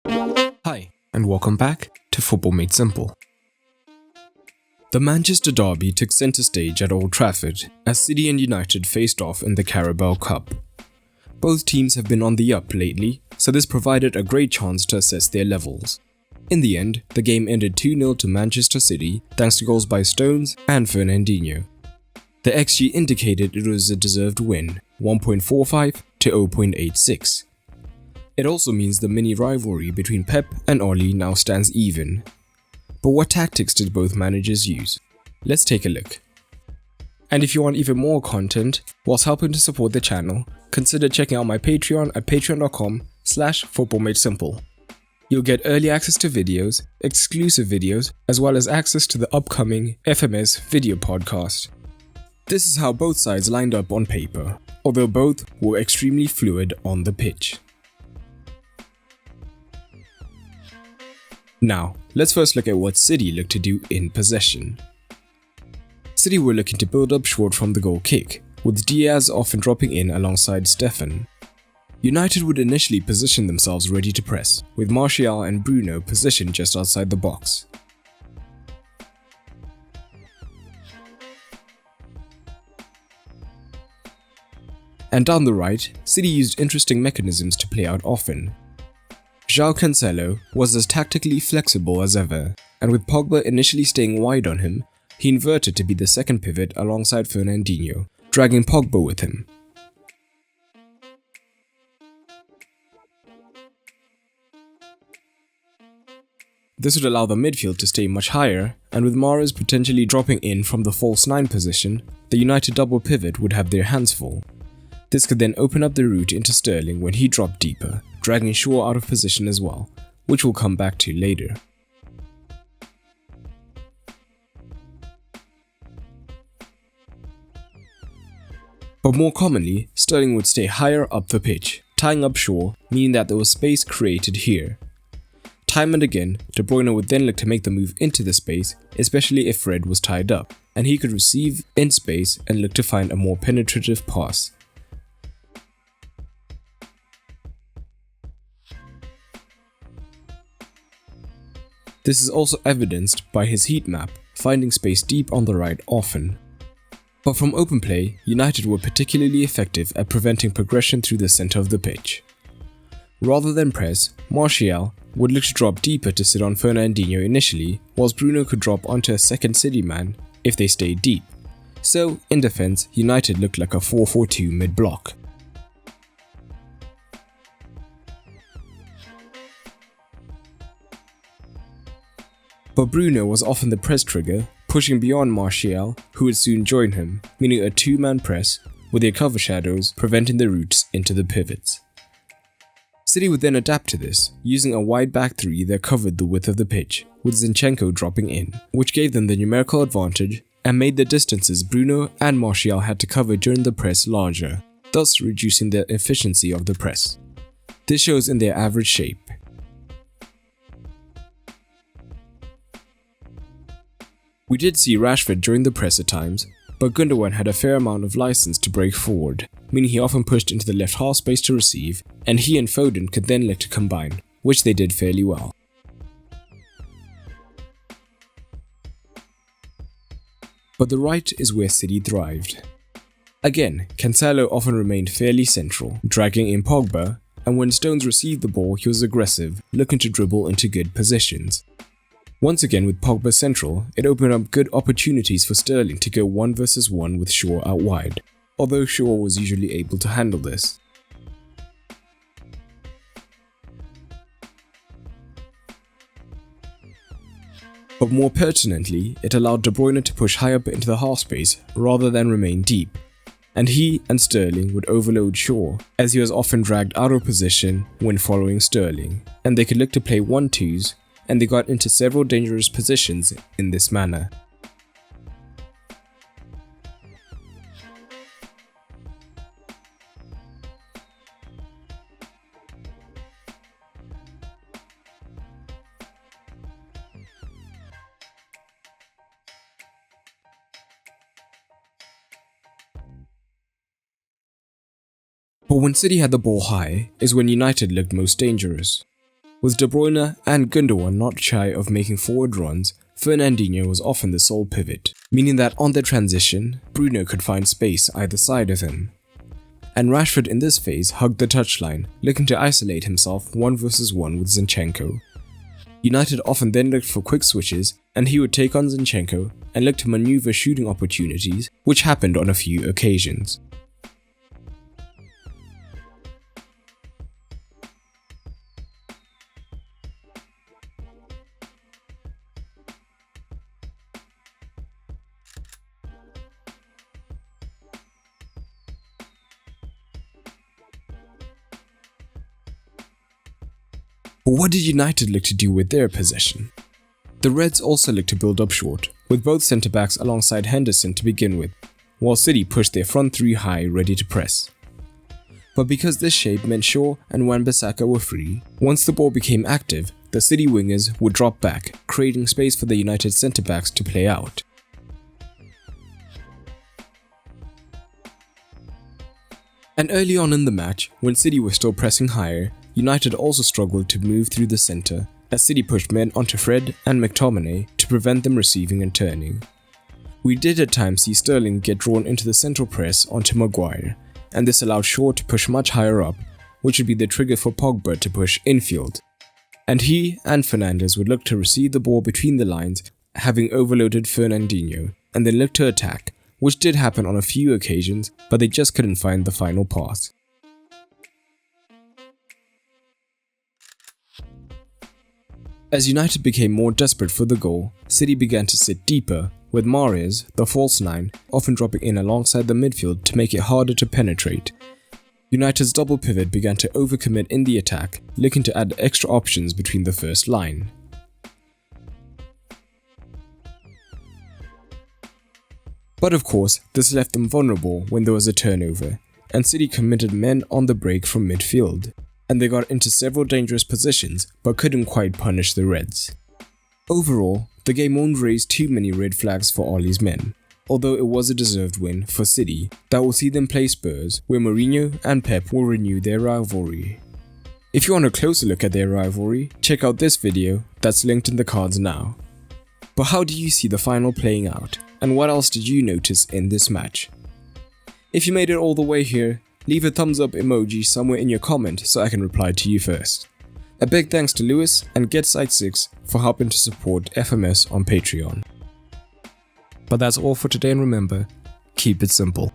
Hi, and welcome back to Football Made Simple. The Manchester derby took centre stage at Old Trafford as City and United faced off in the Carabao Cup. Both teams have been on the up lately, so this provided a great chance to assess their levels. In the end, the game ended 2-0 to Manchester City thanks to goals by Stones and Fernandinho. The XG indicated it was a deserved win, 1.45 to 0.86. It also means the mini rivalry between Pep and Oli now stands even. But what tactics did both managers use? Let's take a look. And if you want even more content whilst helping to support the channel, consider checking out my Patreon at patreon.com/footballmadesimple. You'll get early access to videos, exclusive videos, as well as access to the upcoming FMS video podcast. This is how both sides lined up on paper, although both were extremely fluid on the pitch. Now, let's first look at what City looked to do in possession. City were looking to build up short from the goal kick, with Diaz often dropping in alongside Stefan. United would initially position themselves ready to press, with Martial and Bruno positioned just outside the box. And down the right, City used interesting mechanisms to play out often. João Cancelo was as tactically flexible as ever, and with Pogba initially staying wide on him, he inverted to be the second pivot alongside Fernandinho, dragging Pogba with him. This would allow the midfield to stay much higher, and with Mahrez potentially dropping in from the false 9 position, the United double pivot would have their hands full. This could then open up the route into Sterling when he dropped deeper, dragging Shaw out of position as well, which we'll come back to later. But more commonly, Sterling would stay higher up the pitch, tying up Shaw, meaning that there was space created here. Time and again, De Bruyne would then look to make the move into the space, especially if Fred was tied up, and he could receive in space and look to find a more penetrative pass. This is also evidenced by his heat map, finding space deep on the right often. But from open play, United were particularly effective at preventing progression through the centre of the pitch. Rather than press, Martial would look to drop deeper to sit on Fernandinho initially, whilst Bruno could drop onto a second City man if they stayed deep. So, in defence, United looked like a 4-4-2 mid-block. But Bruno was often the press trigger, pushing beyond Martial, who would soon join him, meaning a 2-man press, with their cover shadows preventing the routes into the pivots. City would then adapt to this, using a wide back three that covered the width of the pitch, with Zinchenko dropping in, which gave them the numerical advantage and made the distances Bruno and Martial had to cover during the press larger, thus reducing the efficiency of the press. This shows in their average shape. We did see Rashford during the press at times, but Gundogan had a fair amount of license to break forward, meaning he often pushed into the left half space to receive, and he and Foden could then look to combine, which they did fairly well. But the right is where City thrived. Again, Cancelo often remained fairly central, dragging in Pogba, and when Stones received the ball he was aggressive, looking to dribble into good positions. Once again with Pogba central, it opened up good opportunities for Sterling to go 1 versus 1 with Shaw out wide, although Shaw was usually able to handle this. But more pertinently, it allowed De Bruyne to push high up into the half space rather than remain deep, and he and Sterling would overload Shaw, as he was often dragged out of position when following Sterling, and they could look to play 1-2s, and they got into several dangerous positions in this manner. But when City had the ball high is when United looked most dangerous. With De Bruyne and Gundogan not shy of making forward runs, Fernandinho was often the sole pivot, meaning that on their transition, Bruno could find space either side of him. And Rashford in this phase hugged the touchline, looking to isolate himself 1v1 with Zinchenko. United often then looked for quick switches, and he would take on Zinchenko and look to maneuver shooting opportunities, which happened on a few occasions. But what did United look to do with their possession? The Reds also looked to build up short, with both centre-backs alongside Henderson to begin with, while City pushed their front three high ready to press. But because this shape meant Shaw and Wan-Bissaka were free, once the ball became active, the City wingers would drop back, creating space for the United centre-backs to play out. And early on in the match, when City were still pressing higher, United also struggled to move through the centre, as City pushed men onto Fred and McTominay to prevent them receiving and turning. We did at times see Sterling get drawn into the central press onto Maguire, and this allowed Shaw to push much higher up, which would be the trigger for Pogba to push infield. And he and Fernandes would look to receive the ball between the lines, having overloaded Fernandinho, and then look to attack, which did happen on a few occasions, but they just couldn't find the final pass. As United became more desperate for the goal, City began to sit deeper, with Mahrez, the false nine, often dropping in alongside the midfield to make it harder to penetrate. United's double pivot began to overcommit in the attack, looking to add extra options between the first line. But of course, this left them vulnerable when there was a turnover, and City committed men on the break from midfield, and they got into several dangerous positions but couldn't quite punish the Reds. Overall, the game won't raise too many red flags for Ole's men, although it was a deserved win for City that will see them play Spurs, where Mourinho and Pep will renew their rivalry. If you want a closer look at their rivalry, check out this video that's linked in the cards now. But how do you see the final playing out, and what else did you notice in this match? If you made it all the way here, leave a thumbs up emoji somewhere in your comment so I can reply to you first. A big thanks to Lewis and GetSite6 for helping to support FMS on Patreon. But that's all for today, and remember, keep it simple.